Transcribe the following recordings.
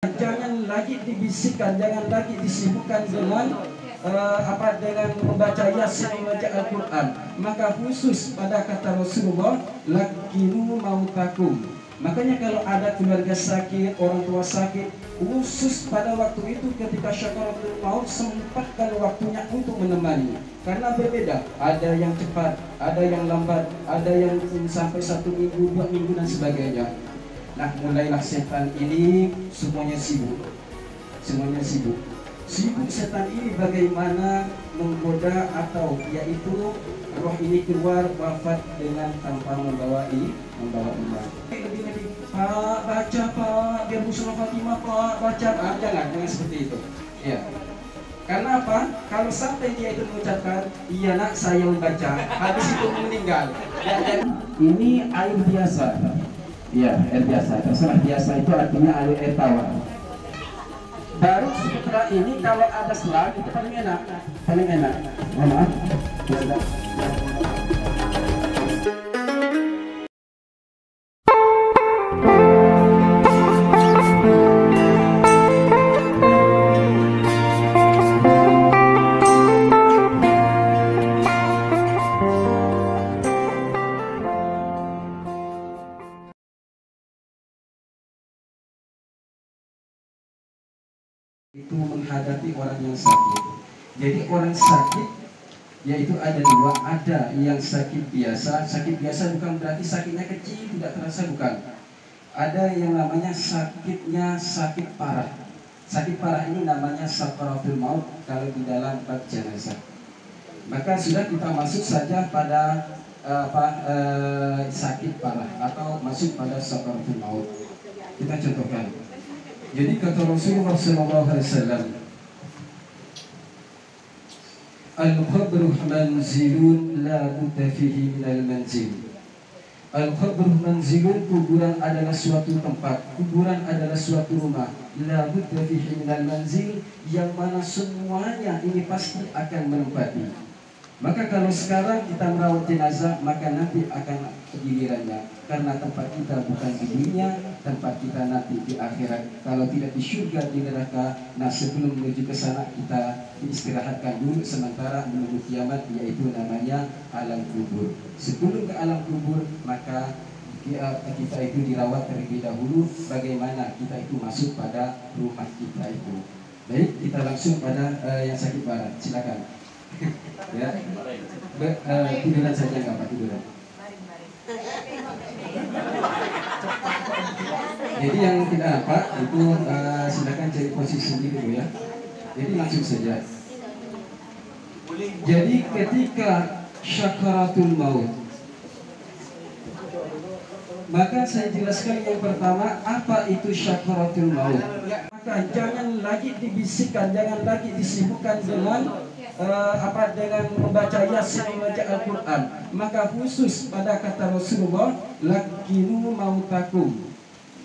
Jangan lagi dibisikkan, jangan lagi disibukkan dengan dengan membaca Yasin, membaca Al-Quran. Maka khusus pada kata Rasulullah, lakinu mautakum. Makanya kalau ada keluarga sakit, orang tua sakit, khusus pada waktu itu ketika syakaratul maut, sempatkan waktunya untuk menemani. Karena berbeda, ada yang cepat, ada yang lambat, ada yang sampai 1 minggu, 2 minggu dan sebagainya. Nah, mulailah setan ini semuanya sibuk. Semuanya sibuk. Sibuk setan ini bagaimana menggoda atau yaitu roh ini keluar wafat dengan tanpa membawa iman. Lebih-lebih Pak, baca Pak, biar Busra Fatimah Pak, baca Pak. Jangan seperti itu. Ya. Karena apa? Kalau sampai dia itu mengucapkan, iya nak saya membaca, habis itu meninggal. Ya, ini air biasa. Iya, air biasa. Terserah biasa itu artinya air tawar. Baru setelah ini kalau ada selang itu paling enak. Paling enak. Maaf. Itu menghadapi orang yang sakit. Jadi orang sakit yaitu ada dua, ada yang sakit biasa. Sakit biasa bukan berarti sakitnya kecil, tidak terasa, bukan. Ada yang namanya sakitnya sakit parah. Sakit parah ini namanya sakaratul maut kalau di dalam bab jenazah. Maka sudah kita masuk saja pada sakit parah atau masuk pada sakaratul maut. Kita contohkan. Jadi kata Rasulullah SAW, al-qabru manzilun la budda fihi minal manzil. Al-qabru manzilun, kuburan adalah suatu tempat, kuburan adalah suatu rumah. La budda fihi minal manzil, yang mana semuanya ini pasti akan menempati. Maka kalau sekarang kita merawat jenazah, maka nanti akan gilirannya. Karena tempat kita bukan di dunia, tempat kita nanti di akhirat. Kalau tidak di surga, di neraka. Nah, sebelum menuju ke sana kita istirahatkan dulu sementara menunggu kiamat, yaitu namanya alam kubur. Sebelum ke alam kubur, maka kita itu dirawat terlebih dahulu. Bagaimana kita itu masuk pada rumah kita itu. Baik, kita langsung pada yang sakit parah. Silakan. Ya, tiduran saja nggak apa tiduran. Jadi yang tidak apa itu silakan cari posisi dulu ya. Jadi langsung saja. Jadi ketika syakaratul maut, maka saya jelaskan yang pertama apa itu syakaratul maut. Maka jangan lagi dibisikkan, jangan lagi disibukkan dengan dengan membaca Yasin, membaca Al-Quran. Maka khusus pada kata Rasulullah, lakinu mautakum.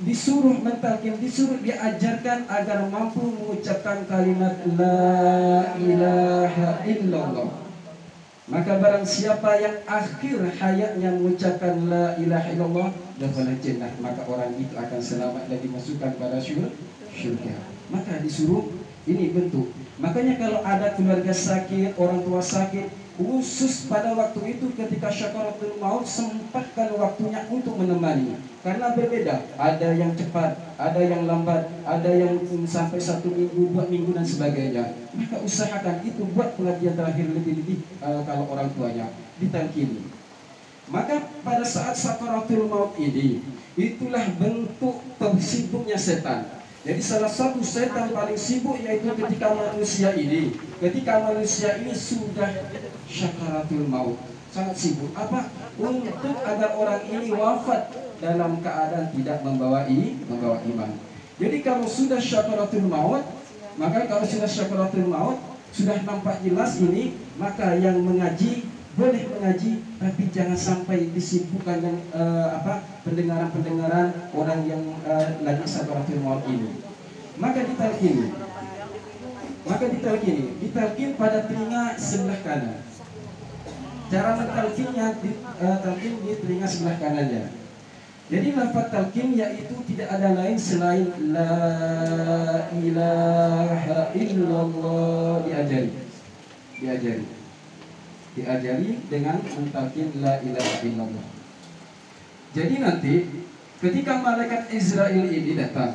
Disuruh mentalkin, disuruh diajarkan agar mampu mengucapkan kalimat la ilaha illallah. Maka barang siapa yang akhir hayatnya mengucapkan la ilaha illallah, dakhala jannah, maka orang itu akan selamat dan dimasukkan pada syurga. Maka disuruh ini bentuk. Makanya kalau ada keluarga sakit, orang tua sakit, khusus pada waktu itu ketika syakaratul maut, sempatkan waktunya untuk menemani. Karena berbeda, ada yang cepat, ada yang lambat, ada yang sampai 1 minggu, 2 minggu dan sebagainya. Maka usahakan itu buat pengajian terakhir lebih-lebih kalau orang tuanya ditalkini. Maka pada saat syakaratul maut ini, itulah bentuk tersibuknya setan. Jadi salah satu setan paling sibuk yaitu ketika manusia ini sudah syakaratul maut, sangat sibuk. Apa? Untuk agar orang ini wafat dalam keadaan tidak membawa iman. Jadi kalau sudah syakaratul maut, maka kalau sudah syakaratul maut sudah nampak jelas ini, maka yang mengaji boleh mengaji, tapi jangan sampai disibukkan dengan pendengaran-pendengaran orang yang lagi sakaratul maut ini. Maka ditalkin pada telinga sebelah kanan. Cara mentalkinnya talkin di telinga sebelah kanannya. Jadi lafaz talqin yaitu tidak ada lain selain la ilaha illallah diajari dengan mentalqin la ilaha illallah. Jadi nanti ketika malaikat Israel ini datang,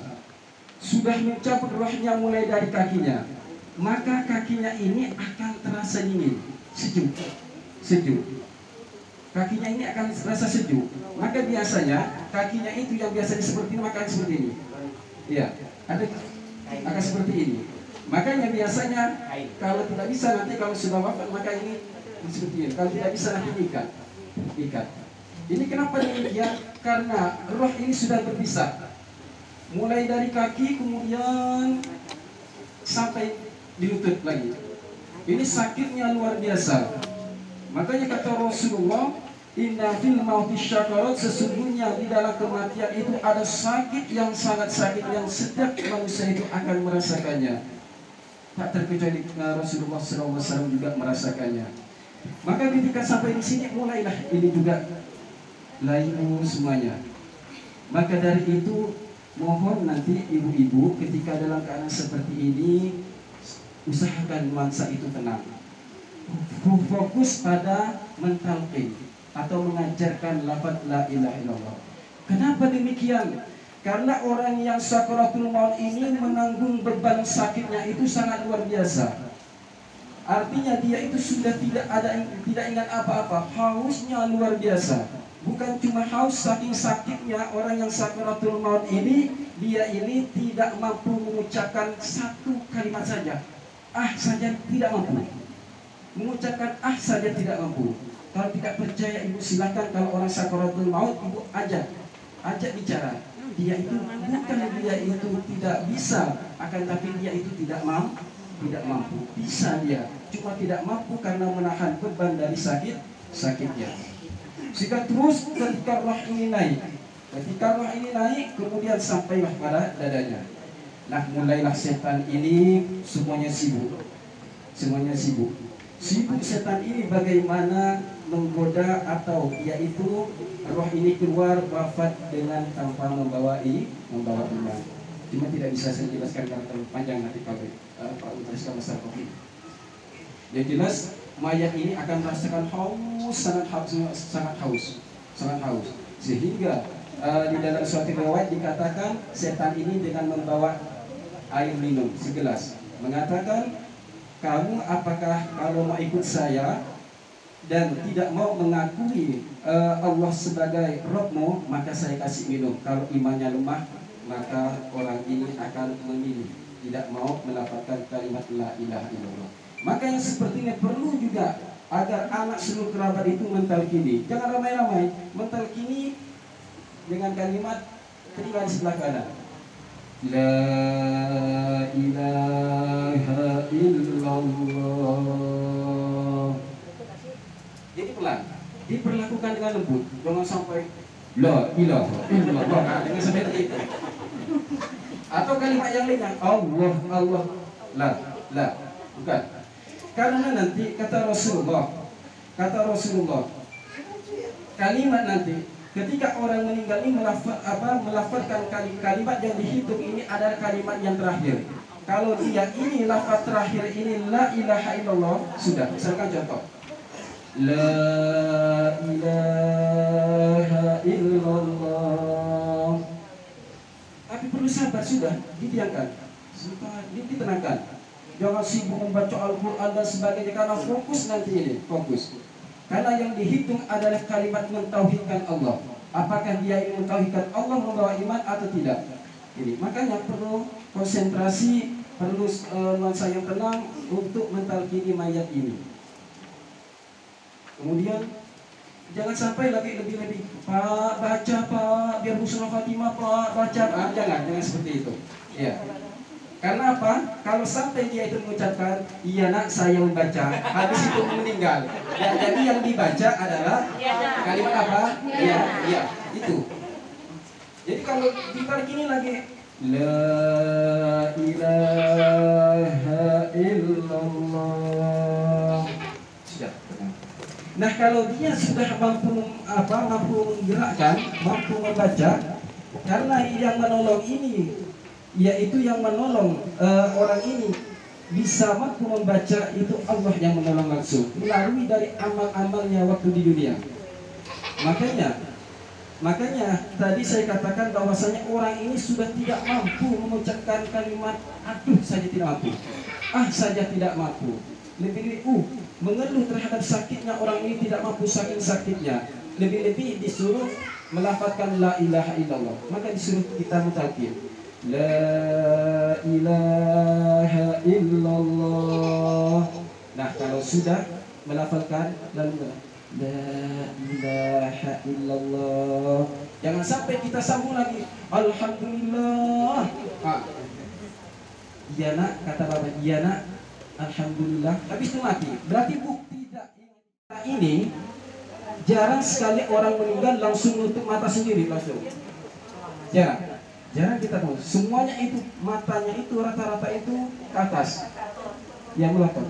sudah mencabut rohnya mulai dari kakinya, maka kakinya ini akan terasa dingin, sejuk. Kakinya ini akan terasa sejuk. Maka biasanya kakinya itu yang biasanya seperti ini, maka seperti ini. Ya, akan seperti ini. Makanya biasanya kalau tidak bisa nanti kalau sudah wafat maka ini seperti ini. Kalau tidak bisa nanti ikat. Ini kenapa demikian? Karena roh ini sudah berpisah. Mulai dari kaki kemudian sampai di lutut lagi. Ini sakitnya luar biasa. Makanya kata Rasulullah, inna fil mauti syakarat, sesungguhnya di dalam kematian itu ada sakit yang sangat sakit yang setiap manusia itu akan merasakannya. Tak terkecuali Rasulullah SAW juga merasakannya. Maka ketika sampai di sini mulailah ini juga layu semuanya. Maka dari itu mohon nanti ibu-ibu ketika dalam keadaan seperti ini usahakan nuansa itu tenang. Fokus pada mentalqin atau mengajarkan lafaz la ilaha illallah. Kenapa demikian? Karena orang yang sakaratul maut ini menanggung beban sakitnya itu sangat luar biasa. Artinya dia itu sudah tidak ingat apa-apa, hausnya luar biasa. Bukan cuma haus, saking sakitnya orang yang sakaratul maut ini, dia ini tidak mampu mengucapkan satu kalimat saja. Saja tidak mampu. Mengucapkan saja tidak mampu. Kalau tidak percaya ibu silakan, kalau orang sakaratul maut ibu ajak bicara. Dia itu bukan dia itu tidak bisa, akan tapi dia itu tidak mampu. Bisa dia, cuma tidak mampu karena menahan beban dari sakitnya. Sehingga terus ketika roh ini naik, kemudian sampailah pada dadanya. Nah, mulailah setan ini semuanya sibuk. Sibuk setan ini bagaimana menggoda atau yaitu roh ini keluar wafat dengan tanpa membawa iman. Cuma tidak bisa saya jelaskan karena terlalu panjang nanti Pak Ustaz masalah kopi. Yang jelas mayat ini akan merasakan sangat haus. Sehingga di dalam suatu riwayat dikatakan setan ini dengan membawa air minum segelas mengatakan, kamu apakah kalau mau ikut saya dan tidak mau mengakui Allah sebagai Rabbmu, maka saya kasih minum. Kalau imannya lemah, maka orang ini akan memilih tidak mau melafalkan kalimat la ilaha illallah. Maka yang seperti ini perlu juga agar anak seluruh kerabat itu mentalkini. Jangan ramai-ramai, mentalkini dengan kalimat ketika di sebelah kanan. La ilaha illallah. Jadi pelan, diperlakukan dengan lembut, jangan sampai la ilaha illallah dengan seperti itu. Atau kalimat yang lainnya Allah la bukan. Karena nanti kata Rasulullah kalimat nanti ketika orang meninggal ini melafazkan kalimat yang dihitung ini adalah kalimat yang terakhir. Kalau dia ini lafaz terakhir ini la ilaha illallah, sudah. Misalkan contoh, la ilaha illallah. Tapi perlu sabar, sudah didiamkan, ditenangkan. Jangan sibuk membaca Al-Quran dan sebagainya karena fokus nanti ini, fokus. Karena yang dihitung adalah kalimat mentauhidkan Allah. Apakah dia ingin mentauhidkan Allah, membawa iman atau tidak? Ini makanya perlu konsentrasi, perlu nuansa yang tenang untuk mentalkini mayat ini. Kemudian jangan sampai lagi lebih-lebih, Pak baca Pak, biar husnul khatimah Pak, baca jangan seperti itu. Ya. Karena apa? Kalau sampai dia itu mengucapkan, iya nak saya membaca, habis itu meninggal. Ya, jadi yang dibaca adalah kalimat apa? Iya, itu. Jadi kalau ditalkini lagi, la ilaha illallah. Sudah. Nah, kalau dia sudah mampu menggerakkan, mampu membaca, karena yang menolong ini, yaitu yang menolong orang ini bisa mampu membaca, itu Allah yang menolong langsung melalui dari amal-amalnya waktu di dunia. Makanya tadi saya katakan bahwasanya orang ini sudah tidak mampu mengucapkan kalimat aduh saja tidak mampu, saja tidak mampu, lebih-lebih mengeluh terhadap sakitnya orang ini tidak mampu saking sakitnya, lebih-lebih disuruh melafazkan la ilaha illallah, maka disuruh kita mentalqin la ilaha illallah. Nah, kalau sudah melafalkan lalu la ilaha illallah, jangan sampai kita sambung lagi alhamdulillah. Iya nak, kata bapak, iya nak, alhamdulillah, habis itu mati. Berarti bukti ini jarang sekali orang meninggal langsung nutup mata sendiri langsung. Jarang kita tahu. Semuanya itu matanya itu rata-rata itu ke atas yang melotot.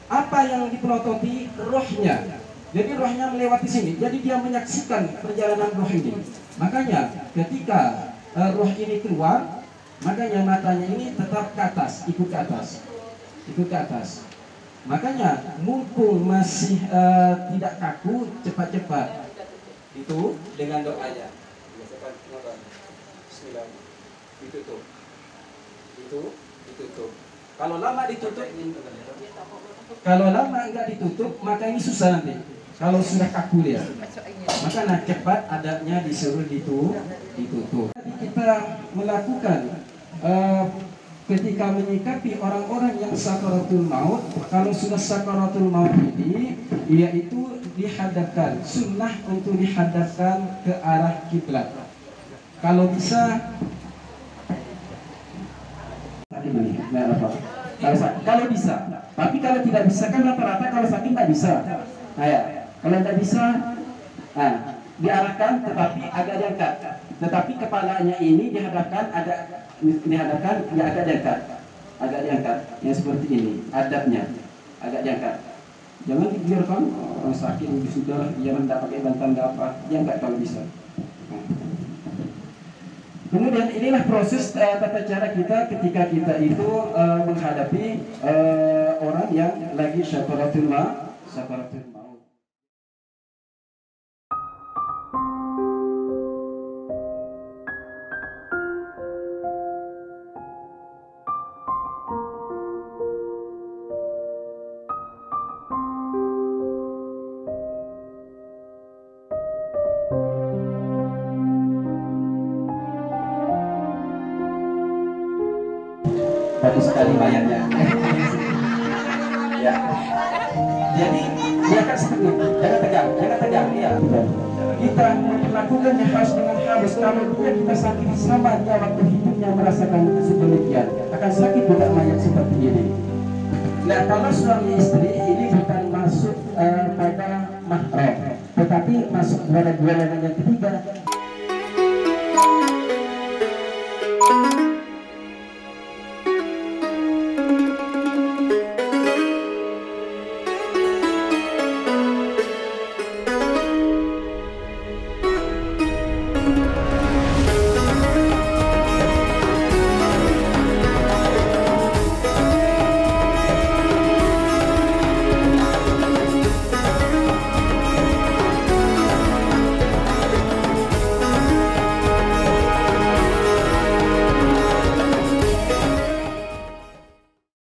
Apa yang dipelototi? Rohnya. Jadi rohnya melewati sini. Jadi dia menyaksikan perjalanan roh ini. Makanya ketika roh ini keluar, makanya matanya ini tetap ke atas, ikut ke atas. Makanya mumpung masih tidak kaku, cepat-cepat itu dengan doanya. Bismillah. Ditutup. Kalau lama enggak ditutup, maka ini susah nanti. Kalau sudah kaku dia, maka cepat adabnya disuruh ditutup. Jadi kita melakukan ketika menyikapi orang-orang yang sakaratul maut, kalau sudah sakaratul maut ini, yaitu dihadapkan, sunnah untuk dihadapkan ke arah kiblat. Kalau bisa, kalau bisa, tapi kalau tidak bisa kan rata-rata kalau sakit tidak bisa. Nah, ya. Kalau tidak bisa, diarahkan tetapi agak diangkat. Tetapi kepalanya ini dihadapkan agak diangkat, yang seperti ini adabnya, agak diangkat. Jangan dibiarkan sakit sudah, jangan tak pakai bantal apa, diangkat kalau bisa. Kemudian inilah proses tata cara kita ketika kita itu menghadapi orang yang lagi sakaratul maut. Bagus sekali bayarnya. Ya. Jadi dia akan seperti itu. Jangan tegang. Ya. Kita melakukannya harus dengan halus. Kalau kita sakit sama dia waktu hidupnya merasakan sedemikian, akan sakit juga mayat seperti ini. Nah, kalau suami istri ini bukan masuk pada mahram, tetapi masuk pada golongan yang ketiga,